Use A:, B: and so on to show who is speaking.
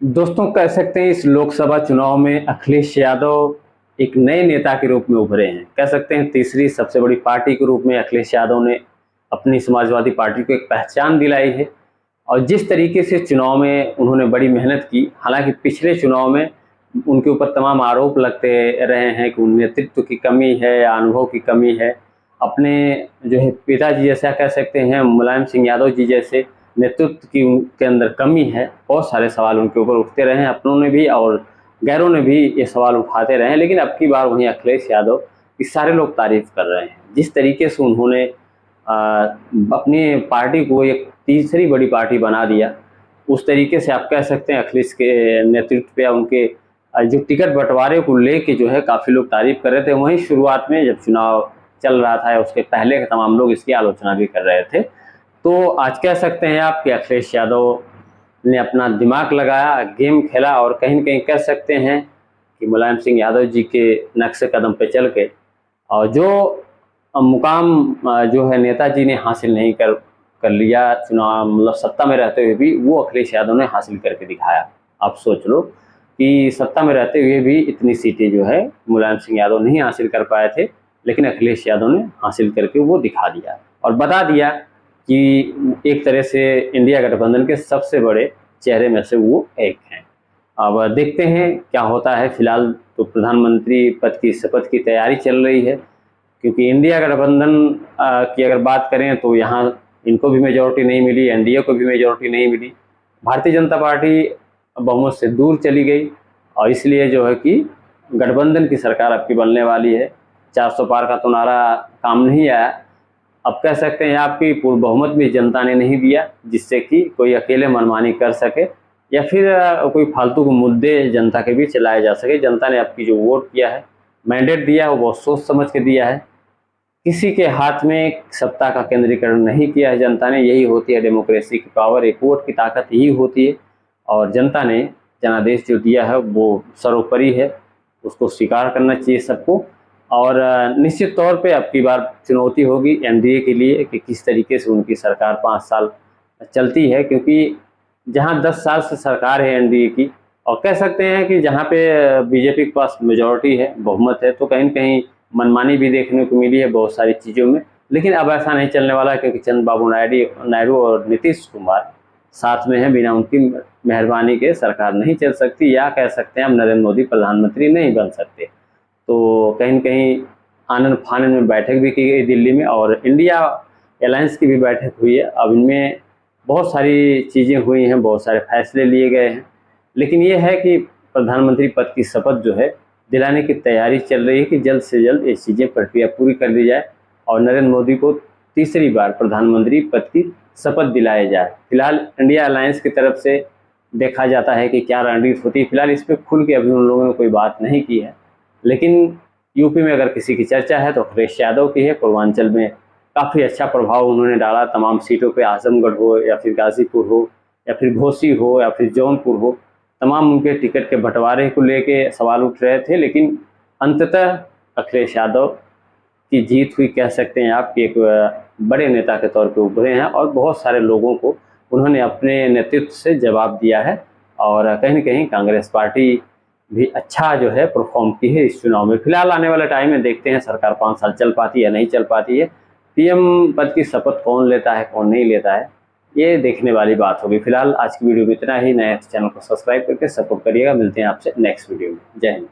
A: दोस्तों, कह सकते हैं इस लोकसभा चुनाव में अखिलेश यादव एक नए नेता के रूप में उभरे हैं। कह सकते हैं तीसरी सबसे बड़ी पार्टी के रूप में अखिलेश यादव ने अपनी समाजवादी पार्टी को एक पहचान दिलाई है। और जिस तरीके से चुनाव में उन्होंने बड़ी मेहनत की, हालांकि पिछले चुनाव में उनके ऊपर तमाम आरोप लगते रहे हैं कि नेतृत्व की कमी है या अनुभव की कमी है। अपने जो है पिताजी जैसा कह सकते हैं, मुलायम सिंह यादव जी जैसे नेतृत्व की उनके अंदर कमी है। बहुत सारे सवाल उनके ऊपर उठते रहे हैं, अपनों ने भी और गैरों ने भी ये सवाल उठाते रहे हैं। लेकिन अब की बार वहीं अखिलेश यादव की सारे लोग तारीफ कर रहे हैं। जिस तरीके से उन्होंने अपनी पार्टी को एक तीसरी बड़ी पार्टी बना दिया, उस तरीके से आप कह सकते हैं अखिलेश के नेतृत्व पे उनके जो टिकट बंटवारे को लेके जो है काफ़ी लोग तारीफ कर रहे थे। वहीं शुरुआत में जब चुनाव चल रहा था, उसके पहले के तमाम लोग इसकी आलोचना भी कर रहे थे। तो आज कह सकते हैं आप कि अखिलेश यादव ने अपना दिमाग लगाया, गेम खेला और कहीं न कहीं कह सकते हैं कि मुलायम सिंह यादव जी के नक्शे कदम पे चल के और जो मुकाम जो है नेताजी ने हासिल नहीं कर कर लिया चुनाव, मतलब सत्ता में रहते हुए भी, वो अखिलेश यादव ने हासिल करके दिखाया। आप सोच लो कि सत्ता में रहते हुए भी इतनी सीटें जो है मुलायम सिंह यादव नहीं हासिल कर पाए थे, लेकिन अखिलेश यादव ने हासिल करके वो दिखा दिया और बता दिया कि एक तरह से इंडिया गठबंधन के सबसे बड़े चेहरे में से वो एक हैं। अब देखते हैं क्या होता है। फिलहाल तो प्रधानमंत्री पद की शपथ की तैयारी चल रही है, क्योंकि इंडिया गठबंधन की अगर बात करें तो यहाँ इनको भी मेजॉरिटी नहीं मिली, एनडीए को भी मेजॉरिटी नहीं मिली। भारतीय जनता पार्टी बहुमत से दूर चली गई और इसलिए जो है कि गठबंधन की सरकार अब की बनने वाली है। 400 पार का तो नारा काम नहीं आया। अब कह सकते हैं आपकी पूर्ण बहुमत भी जनता ने नहीं दिया, जिससे कि कोई अकेले मनमानी कर सके या फिर कोई फालतू के मुद्दे जनता के बीच चलाए जा सके। जनता ने आपकी जो वोट किया है, मैंडेट दिया है, वो बहुत सोच समझ के दिया है। किसी के हाथ में सत्ता का केंद्रीकरण नहीं किया है जनता ने। यही होती है डेमोक्रेसी की पावर, एक वोट की ताकत यही होती है। और जनता ने जनादेश जो दिया है वो सर्वोपरि है, उसको स्वीकार करना चाहिए सबको। और निश्चित तौर पे अब की बार चुनौती होगी एनडीए के लिए कि किस तरीके से उनकी सरकार 5 साल चलती है, क्योंकि जहां 10 साल से सरकार है एनडीए की, और कह सकते हैं कि जहां पे बीजेपी के पास मेजॉरिटी है, बहुमत है, तो कहीं न कहीं मनमानी भी देखने को मिली है बहुत सारी चीज़ों में। लेकिन अब ऐसा नहीं चलने वाला, क्योंकि चंद्रबाबू नायडू और नीतीश कुमार साथ में हैं। बिना उनकी मेहरबानी के सरकार नहीं चल सकती, या कह सकते हैं हम नरेंद्र मोदी प्रधानमंत्री नहीं बन सकते। तो कहीं न कहीं आनन फानन में बैठक भी की गई दिल्ली में, और इंडिया अलायंस की भी बैठक हुई है। अब इनमें बहुत सारी चीज़ें हुई हैं, बहुत सारे फैसले लिए गए हैं। लेकिन ये है कि प्रधानमंत्री पद की शपथ जो है दिलाने की तैयारी चल रही है कि जल्द से जल्द ये चीज़ें प्रक्रिया पूरी कर दी जाए और नरेंद्र मोदी को तीसरी बार प्रधानमंत्री पद की शपथ दिलाया जाए। फिलहाल इंडिया अलायंस की तरफ से देखा जाता है कि क्या रणनीति होती है। फिलहाल इस पर खुल के अभी उन लोगों ने कोई बात नहीं की है। लेकिन यूपी में अगर किसी की चर्चा है तो अखिलेश यादव की है। पूर्वांचल में काफ़ी अच्छा प्रभाव उन्होंने डाला तमाम सीटों पे, आजमगढ़ हो या फिर गाजीपुर हो या फिर घोसी हो या फिर जौनपुर हो, तमाम उनके टिकट के बंटवारे को लेके सवाल उठ रहे थे। लेकिन अंततः अखिलेश यादव की जीत हुई, कह सकते हैं आप कि एक बड़े नेता के तौर पे उभरे हैं और बहुत सारे लोगों को उन्होंने अपने नेतृत्व से जवाब दिया है। और कहीं न कहीं कांग्रेस पार्टी भी अच्छा जो है परफॉर्म की है इस चुनाव में। फिलहाल आने वाले टाइम में देखते हैं सरकार 5 साल चल पाती है या नहीं चल पाती है। पीएम पद की शपथ कौन लेता है, कौन नहीं लेता है, ये देखने वाली बात होगी। फिलहाल आज की वीडियो में इतना ही। नए चैनल को सब्सक्राइब करके सपोर्ट करिएगा। मिलते हैं आपसे नेक्स्ट वीडियो में। जय हिंद।